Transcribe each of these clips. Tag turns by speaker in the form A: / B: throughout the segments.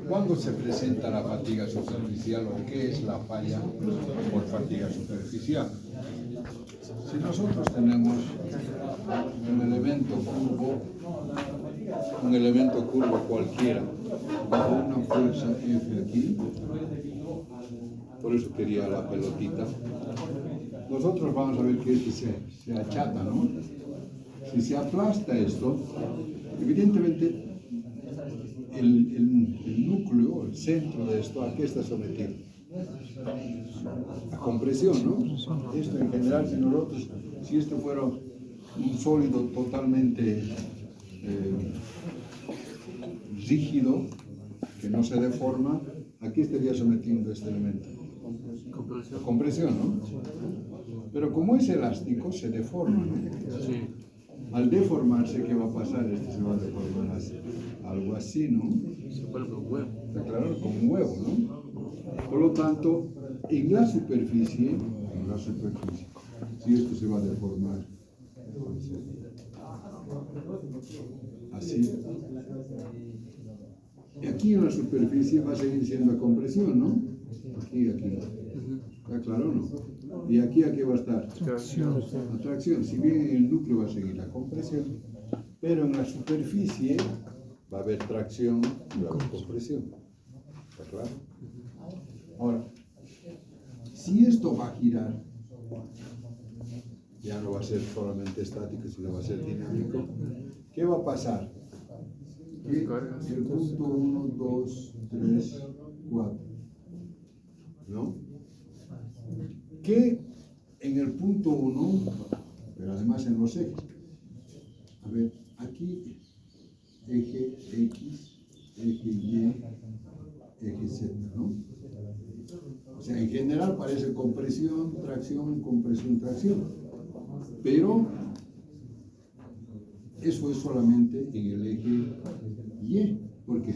A: ¿Cuándo se presenta la fatiga superficial o qué es la falla por fatiga superficial? Si nosotros tenemos un elemento curvo cualquiera, con una fuerza F aquí, por eso quería la pelotita, nosotros vamos a ver que este se achata, ¿no? Si se aplasta esto, evidentemente el núcleo, el centro de esto, ¿a qué está sometido? A compresión, ¿no? Esto en general, si esto fuera un sólido totalmente rígido, que no se deforma, ¿a qué estaría sometiendo este elemento? A compresión, ¿no? Pero como es elástico, se deforma, ¿no?
B: Sí.
A: Al deformarse, ¿qué va a pasar? Este se va a deformar así, algo así, ¿no?
B: Se vuelve un huevo.
A: Está claro, como un huevo, ¿no? Por lo tanto, en la superficie, si esto se va a deformar así, y aquí en la superficie va a seguir siendo a compresión, ¿no? Aquí. ¿Está claro o no? Y aquí, ¿a qué va a estar? Atracción. Si bien en el núcleo va a seguir la compresión, pero en la superficie va a haber tracción y va a haber compresión. ¿Está claro? Ahora, si esto va a girar, ya no va a ser solamente estático, sino va a ser dinámico, ¿qué va a pasar? Que el punto 1, 2, 3, 4, ¿no? Que en el punto 1, pero además en los ejes, a ver, aquí eje X, eje Y, eje Z, ¿no? O sea, en general parece compresión, tracción, compresión, tracción, pero eso es solamente en el eje Y. ¿Por qué?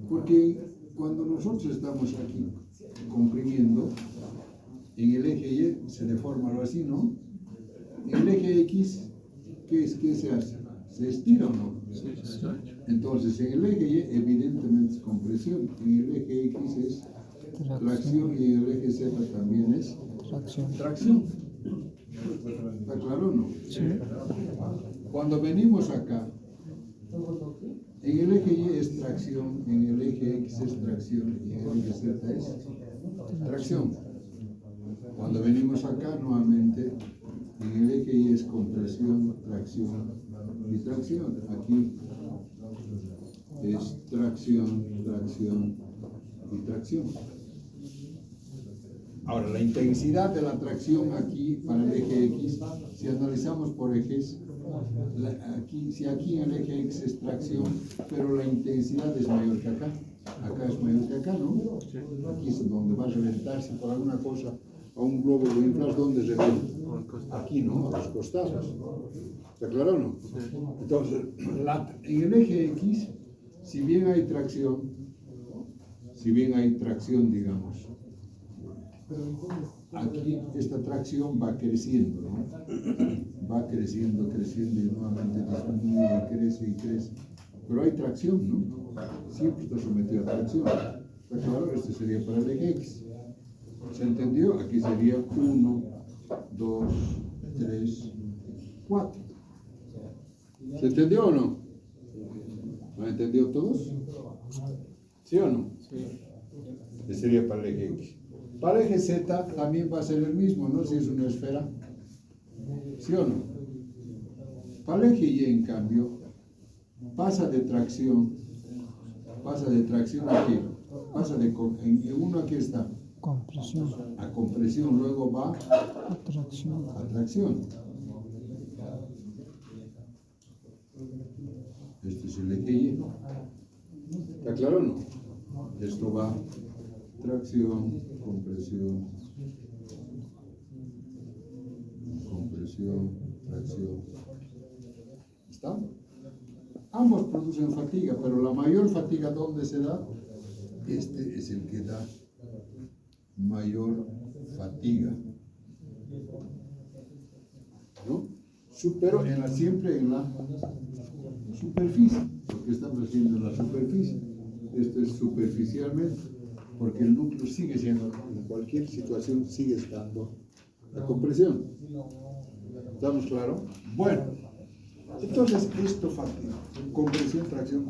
A: Porque cuando nosotros estamos aquí comprimiendo, en el eje Y se deforma algo así, ¿no? En el eje X, ¿qué se hace? ¿Se estira o no?
B: Sí.
A: Entonces, en el eje Y, evidentemente es compresión. En el eje X es tracción y en el eje Z también es tracción. ¿Está claro o no?
B: Sí.
A: Cuando venimos acá, en el eje Y es tracción, en el eje X es tracción y en el eje Z es tracción. Cuando venimos acá, nuevamente, en el eje Y es compresión, tracción y tracción. Aquí es tracción, tracción y tracción. Ahora, la intensidad de la tracción aquí para el eje X, si analizamos por ejes, si aquí en el eje X es tracción, pero la intensidad es mayor que acá. Acá es mayor que acá, ¿no? Aquí es donde va a reventarse por alguna cosa a un globo lo inflas, ¿dónde revienta? Aquí, ¿no? A los costados. ¿Está claro o no? Entonces, en el eje X, si bien hay tracción, digamos, aquí esta tracción va creciendo, ¿no? Va creciendo y nuevamente disminuye y crece. Pero hay tracción, ¿no? Siempre está sometido a tracción. ¿Está claro? Este sería para el eje X. ¿Se entendió? Aquí sería 1, 2, 3, 4. ¿Se entendió o no? ¿Lo han entendido todos? ¿Sí o no?
B: Sí.
A: Este sería para el eje X. Para el eje Z también va a ser el mismo, ¿no? Si es una esfera. ¿Sí o no? Para el eje Y, en cambio, pasa de tracción a qué? En uno aquí está.
C: Compresión.
A: A compresión, luego va
C: Atracción.
A: a tracción. Este es el eje Y. ¿Está claro o no? Esto va tracción, compresión, tracción. ¿Está? Ambos producen fatiga, pero la mayor fatiga, ¿dónde se da? Este es el que da mayor fatiga, ¿no? Pero siempre en la superficie, porque estamos haciendo en la superficie. esto es superficialmente, porque el núcleo sigue siendo, en cualquier situación sigue estando la compresión. ¿Estamos claros? Bueno, entonces esto fatiga. Compresión, tracción,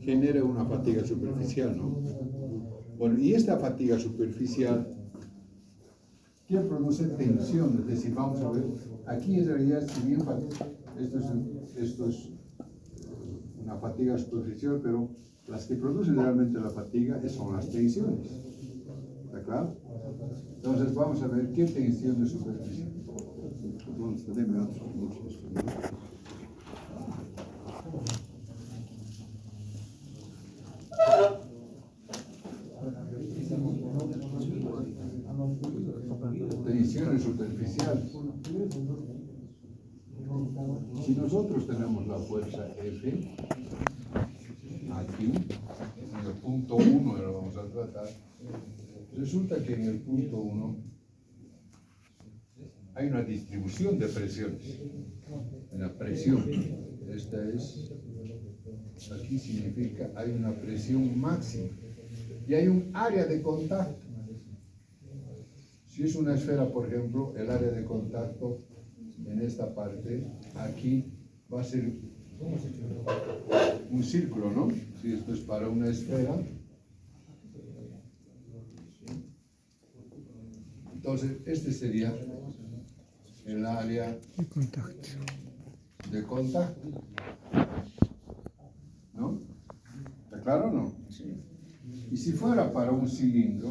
A: genera una fatiga superficial, ¿no? Bueno, y esta fatiga superficial, ¿qué produce? Tensión. Es decir, vamos a ver, aquí en realidad, si bien esto es una fatiga superficial, pero las que producen realmente la fatiga son las tensiones. ¿Está claro? Entonces vamos a ver qué tensión es superficial. Entonces, déme otros minutos. Tensiones superficiales. Si nosotros tenemos la fuerza F, aquí, en el punto 1 lo vamos a tratar, resulta que en el punto 1 hay una distribución de presiones. La presión, esta es, aquí significa, hay una presión máxima y hay un área de contacto. Si es una esfera, por ejemplo, el área de contacto en esta parte, aquí va a ser un círculo, ¿no? Si esto es para una esfera, entonces este sería el área de contacto, ¿no? ¿Está claro o no? Sí. Y si fuera para un cilindro,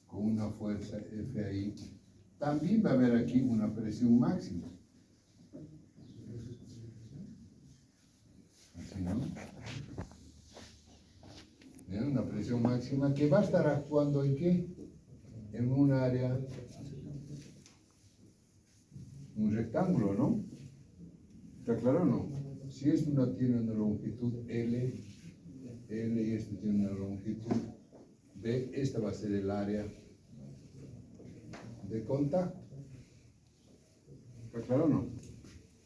A: con una fuerza F ahí, también va a haber aquí una presión máxima. Así, ¿no? Una presión máxima que va a estar actuando ¿en qué? En un área, un rectángulo, ¿no? ¿Está claro o no? Si esto no tiene una longitud L y este tiene una longitud B, esta va a ser el área de contacto. ¿Está claro o no?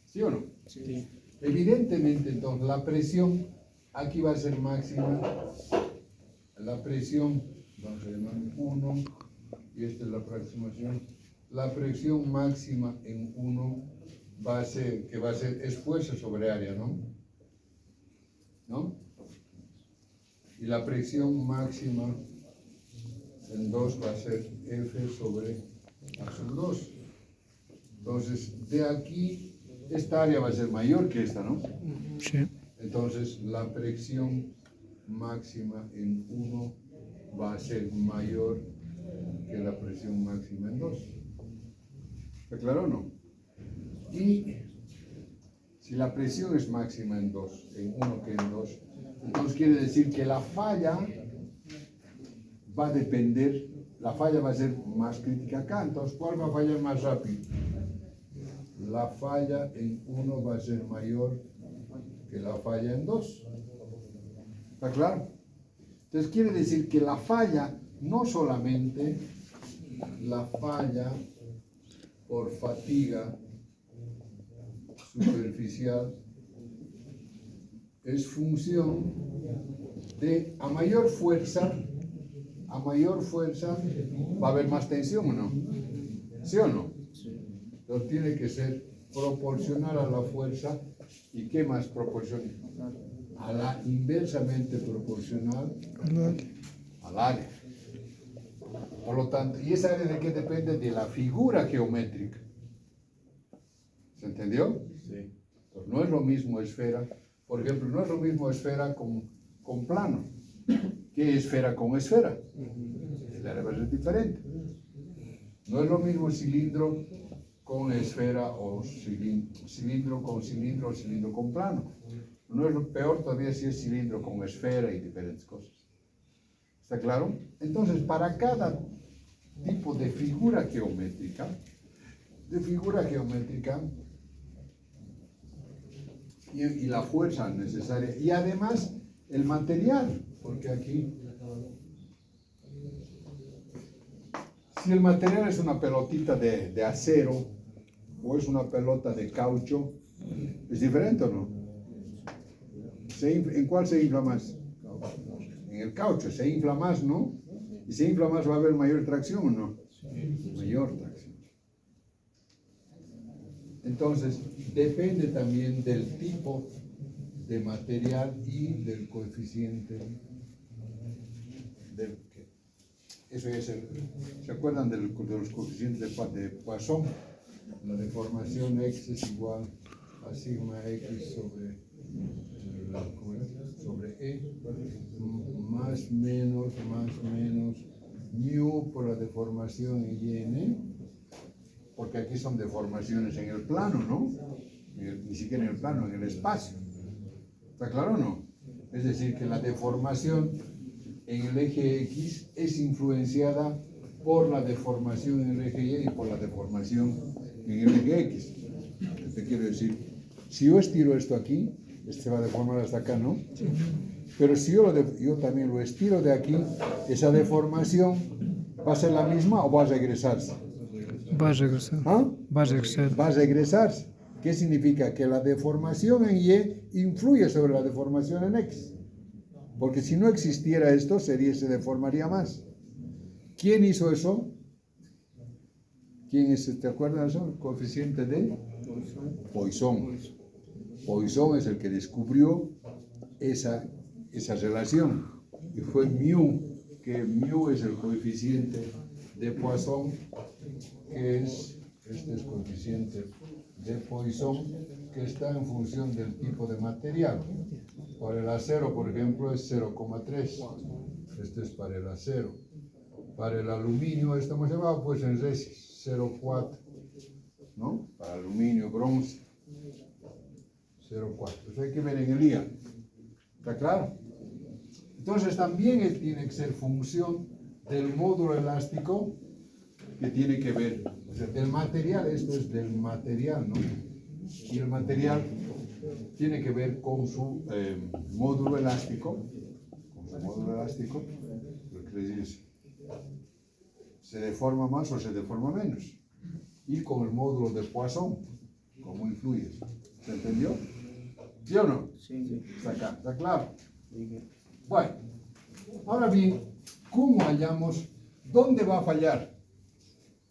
A: ¿Sí o no? Sí. Evidentemente, entonces, la presión aquí va a ser máxima. La presión, vamos a llamar 1, y esta es la aproximación. La presión máxima en 1 va a ser, que va a ser, es fuerza sobre área, ¿no? ¿No? Y la presión máxima en 2 va a ser F sobre A sub 2. Entonces, de aquí, esta área va a ser mayor que esta, ¿no? Sí. Entonces, la presión máxima en 1 va a ser mayor que la presión máxima en 2. ¿Está claro o no? Y si la presión es máxima en 2, en 1 que en 2, entonces quiere decir que la falla va a depender, la falla va a ser más crítica acá. Entonces, ¿cuál va a fallar más rápido? La falla en 1 va a ser mayor que la falla en 2. ¿Está claro? Entonces quiere decir que la falla, no solamente la falla por fatiga superficial, es función de a mayor fuerza va a haber más tensión, ¿o no? ¿Sí o no? Entonces tiene que ser proporcional a la fuerza. ¿Y qué más proporcional? A la inversamente proporcional al área. Por lo tanto, ¿y esa área de qué depende? De la figura geométrica. ¿Se entendió? Sí. Entonces, no es lo mismo esfera, por ejemplo, no es lo mismo esfera con plano. ¿Qué esfera con esfera? El área va a ser diferente. No es lo mismo cilindro con esfera o cilindro con cilindro o cilindro con plano. No es lo peor todavía si es cilindro con esfera y diferentes cosas. ¿Está claro? Entonces, para cada tipo de figura geométrica, y la fuerza necesaria, y además el material, porque aquí, Si el material es una pelotita de acero o es una pelota de caucho, ¿es diferente o no? ¿En cuál se infla más? En el caucho, se infla más, ¿no? Y se infla más, va a haber mayor tracción o no? Mayor tracción. Entonces, depende también del tipo de material y del coeficiente del que. Eso es ¿se acuerdan de los coeficientes de Poisson? La deformación x es igual a sigma x sobre e, más menos mu por la deformación en y en e, porque aquí son deformaciones en el plano, ¿no? Ni siquiera en el plano, en el espacio. ¿Está claro o no? Es decir, que la deformación en el eje X es influenciada por la deformación en el eje Y y por la deformación en el eje X. ¿Qué te quiero decir? Si yo estiro esto aquí, este se va a deformar hasta acá, ¿no? Sí. Pero si yo también lo estiro de aquí, esa deformación va a ser la misma o va a regresarse.
C: Va a regresar.
A: ¿Ah?
C: Va a regresar.
A: Va a regresarse. ¿Qué significa? Que la deformación en Y influye sobre la deformación en X. Porque si no existiera esto, se deformaría más. ¿Quién hizo eso? ¿Quién es? ¿Te acuerdas de eso? El coeficiente de Poisson. Poisson es el que descubrió esa relación. Y fue mu, que mu es el coeficiente de Poisson, que este es coeficiente de Poisson, que está en función del tipo de material. Para el acero, por ejemplo, es 0,3. Este es para el acero. Para el aluminio, estamos llevando pues en resis, 0,4. ¿No? Para aluminio, bronce, 0,4. Eso hay que ver en el día. ¿Está claro? Entonces también tiene que ser función del módulo elástico, que tiene que ver, o sea, del material, esto es del material, ¿no? Y el material tiene que ver con su módulo elástico, lo que les dice, se deforma más o se deforma menos, y con el módulo de Poisson, cómo influye. ¿Se entendió? ¿Sí o no? Sí. ¿Está claro? Bueno, ahora bien, ¿cómo hallamos dónde va a fallar?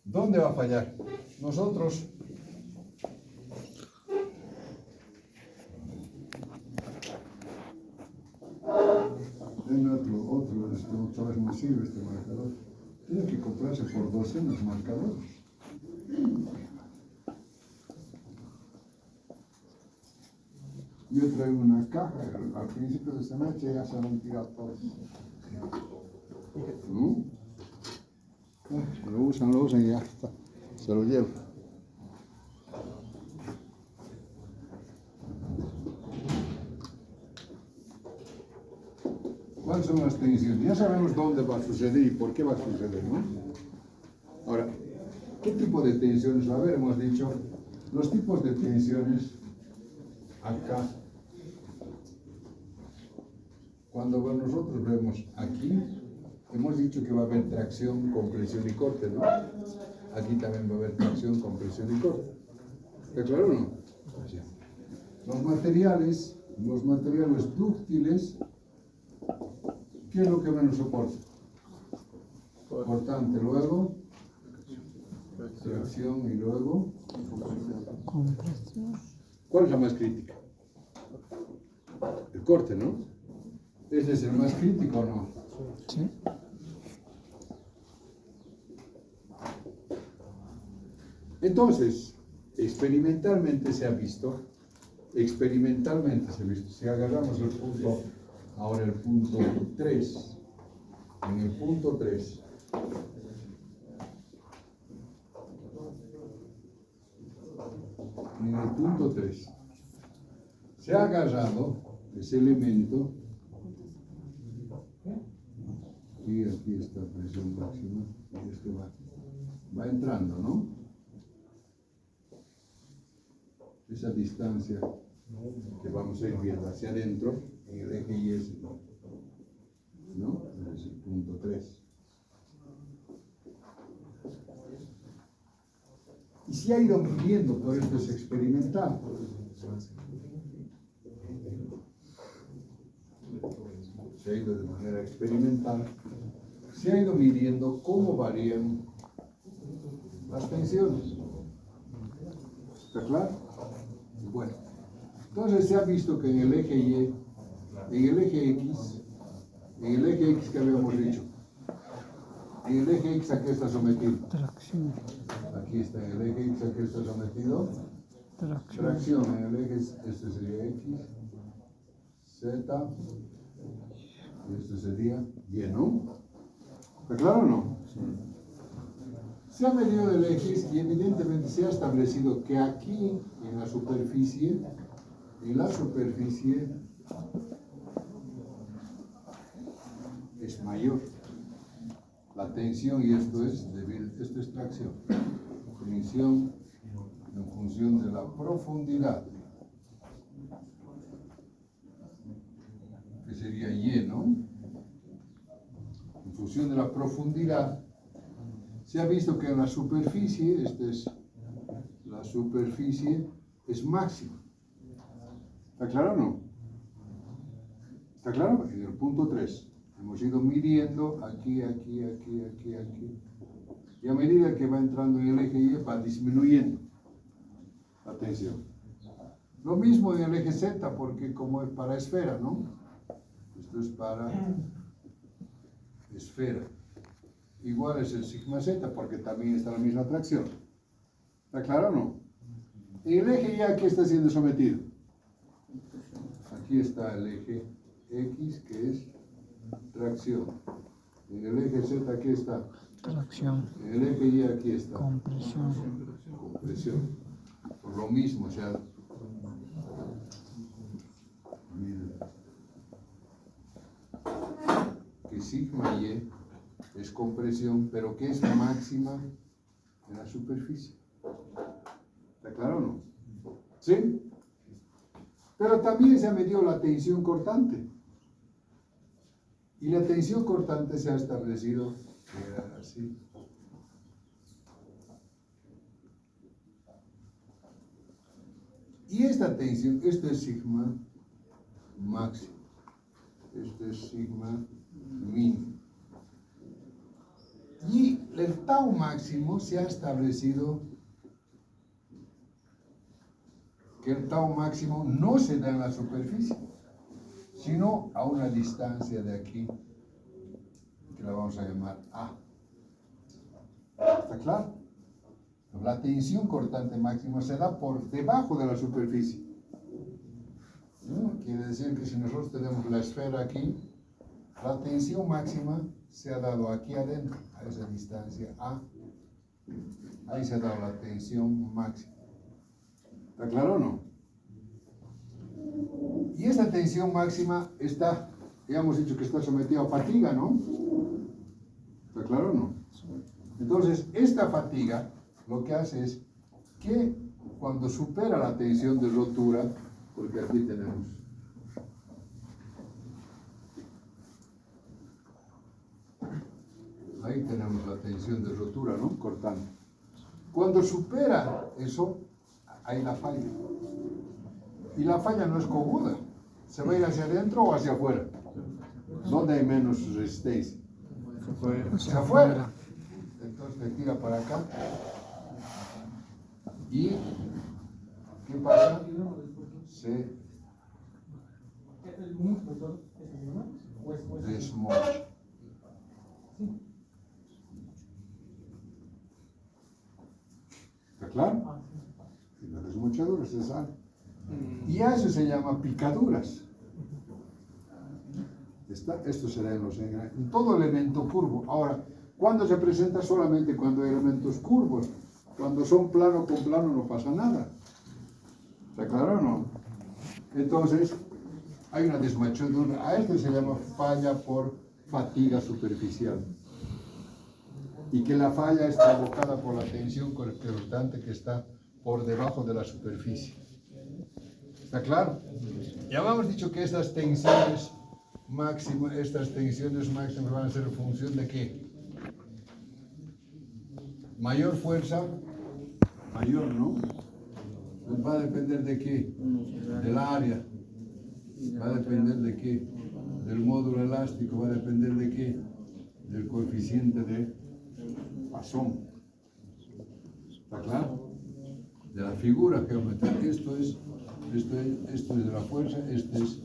A: ¿Dónde va a fallar? Nosotros denme otra vez no sirve este marcador. Tiene que comprarse por docenas marcadores. Yo traigo una caja, al principio de semestre ya se han tirado todos. ¿No? Lo usan y ya está. Se lo llevo. ¿Cuáles son las tensiones? Ya sabemos dónde va a suceder y por qué va a suceder, ¿no? Ahora, ¿qué tipo de tensiones va a haber? Hemos dicho, los tipos de tensiones acá. Cuando nosotros vemos aquí, hemos dicho que va a haber tracción, compresión y corte, ¿no? Aquí también va a haber tracción, compresión y corte. ¿Está claro o no? Los materiales dúctiles, ¿qué es lo que menos soporta? Cortante, luego tracción y luego
C: Compresión.
A: ¿cuál es la más crítica? El corte, ¿no? ¿Ese es el más crítico o no?
C: Sí.
A: Entonces, experimentalmente se ha visto, si agarramos el punto, ahora el punto 3, en el punto 3, se ha agarrado ese elemento y aquí está presión máxima y esto va entrando, ¿no? Esa distancia que vamos a ir viendo hacia adentro en el eje Y, ¿no? Es el punto 3. se ha ido midiendo, por esto es experimental. Se ha ido de manera experimental, se ha ido midiendo cómo varían las tensiones. ¿Está claro? Bueno, entonces se ha visto que en el eje Y, en el eje X que habíamos dicho, en el eje X a qué está sometido.
C: Tracción.
A: Aquí está en el eje X a qué está sometido.
C: Tracción.
A: Tracción en el eje, este sería X, Z, y este sería Y, ¿no? ¿Está claro o no? Se ha medido el eje y evidentemente se ha establecido que aquí en la superficie es mayor la tensión, y esto es tracción. Tensión en función de la profundidad, que sería Y, ¿no? En función de la profundidad, se ha visto que en la superficie, la superficie es máxima. ¿Está claro o no? ¿Está claro? En el punto 3 hemos ido midiendo aquí. Y a medida que va entrando en el eje Y va disminuyendo la tensión. Lo mismo en el eje Z, porque como es para esfera, ¿no? Esto es para esfera. Igual es el sigma Z, porque también está la misma atracción. ¿Está claro o no? En el eje Y, ¿a qué está siendo sometido? Aquí está el eje X, que es tracción. En el eje Z, aquí está.
C: Tracción.
A: En el eje Y, aquí está.
C: Compresión.
A: Compresión. Por lo mismo, o sea, que sigma Y es compresión, pero que es máxima en la superficie. ¿Está claro o no? ¿Sí? Pero también se ha medido la tensión cortante. Y la tensión cortante se ha establecido que era así. Y esta tensión, esto es sigma máximo, esto es sigma mínimo. Y el tau máximo se ha establecido que el tau máximo no se da en la superficie, sino a una distancia de aquí, que la vamos a llamar A. ¿Está claro? La tensión cortante máxima se da por debajo de la superficie. ¿No? Quiere decir que si nosotros tenemos la esfera aquí, la tensión máxima se ha dado aquí adentro, a esa distancia A. Ahí se ha dado la tensión máxima. ¿Está claro o no? Y esa tensión máxima está, ya hemos dicho que está sometida a fatiga, ¿no? ¿Está claro o no? Entonces, esta fatiga lo que hace es que cuando supera la tensión de rotura, porque aquí tenemos ahí tenemos la tensión de rotura, ¿no? Cortante. Cuando supera eso, hay la falla. Y la falla no es coguda. ¿Se va a ir hacia adentro o hacia afuera? ¿Dónde hay menos resistencia? Hacia afuera. Entonces te tira para acá. ¿Y qué pasa? Se desmocha. ¿Está claro? Y la desmochadura se sale. Y a eso se llama picaduras. Esto será en todo elemento curvo. Ahora, ¿cuándo se presenta? Solamente cuando hay elementos curvos. Cuando son plano con plano no pasa nada. ¿Está claro o no? Entonces, hay una desmochadura. A esto se llama falla por fatiga superficial. Y que la falla es provocada por la tensión cortante que está por debajo de la superficie. ¿Está claro? Ya habíamos dicho que estas tensiones máximas van a ser en función de ¿qué? Mayor fuerza mayor, ¿no? Pues va a depender de qué, del área, va a depender de qué, del módulo elástico, va a depender de qué, del coeficiente de Poisson. ¿Está claro? De la figura geométrica. Esto es de la fuerza, esta es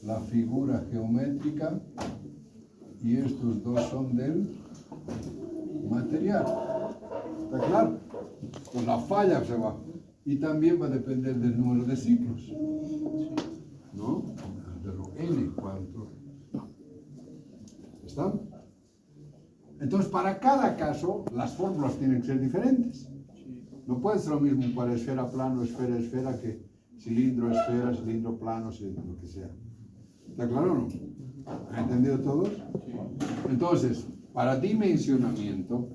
A: la figura geométrica y estos dos son del material. ¿Está claro? Pues la falla se va. Y también va a depender del número de ciclos, ¿no? De lo n, cuánto. ¿Está? Entonces, para cada caso, las fórmulas tienen que ser diferentes. No puede ser lo mismo para esfera, plano, esfera, esfera, que cilindro, esfera, cilindro, plano, lo que sea. ¿Está claro o no? ¿Han entendido todos? Entonces, para dimensionamiento,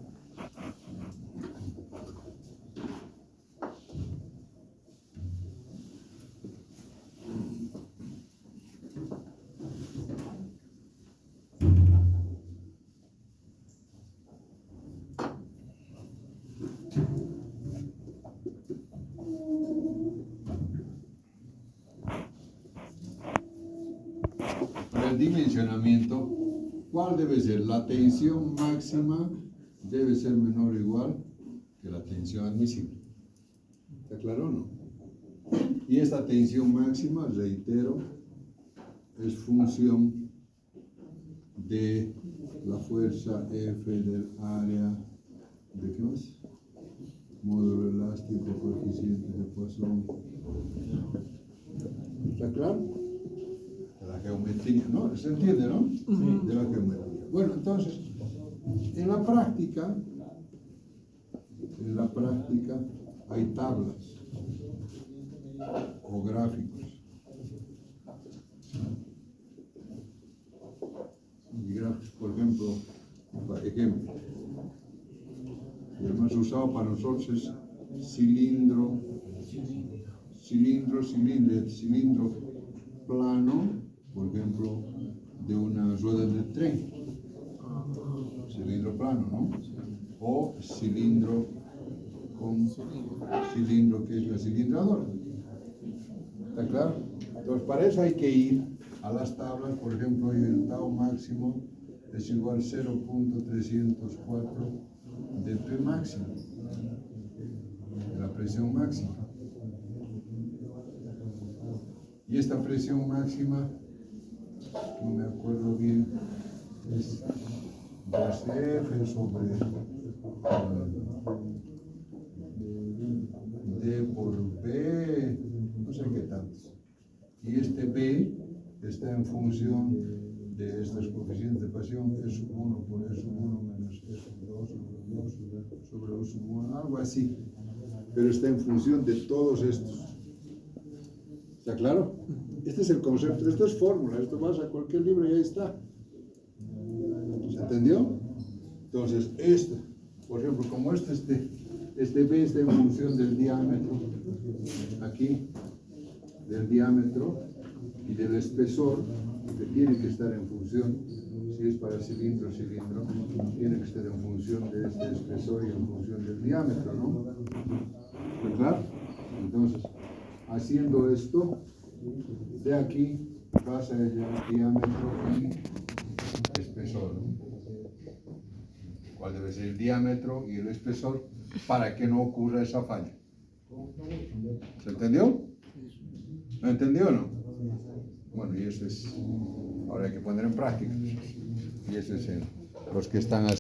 A: ¿cuál debe ser? La tensión máxima debe ser menor o igual que la tensión admisible. ¿Está claro o no? Y esta tensión máxima, reitero, es función de la fuerza F del área de ¿qué más? Módulo elástico, coeficiente de Poisson. ¿Está claro? De la geometría, ¿no? ¿Se entiende, no? Sí. De la geometría. Bueno, entonces, en la práctica hay tablas o gráficos. Y gráficos, por ejemplo, el más usado para nosotros es cilindro plano, por ejemplo, de una rueda de tren, cilindro plano, ¿no? O cilindro que es la cilindradora. ¿Está claro? Entonces, para eso hay que ir a las tablas, por ejemplo, el tau máximo es igual a 0.304 de P máximo, de la presión máxima. Y esta presión máxima, no me acuerdo bien, es 2F sobre D por B, no sé qué tantos. Y este B está en función de estos coeficientes de Poisson, E sub 1 por E sub 1 menos E sub 2 sobre O sub 1, algo así. Pero está en función de todos estos. ¿Está claro? Este es el concepto, esto es fórmula, esto vas a cualquier libro y ahí está. ¿Se entendió? Entonces, esto, por ejemplo, como este B está en función del diámetro, aquí, del diámetro y del espesor, que tiene que estar en función, si es para cilindro, tiene que estar en función de este espesor y en función del diámetro, ¿no? ¿Está claro? Entonces, haciendo esto, de aquí pasa el diámetro y espesor, ¿no? ¿Cuál debe ser el diámetro y el espesor para que no ocurra esa falla? ¿Se entendió? ¿Lo entendió o no? Bueno, y eso es, ahora hay que poner en práctica. Y eso es los que están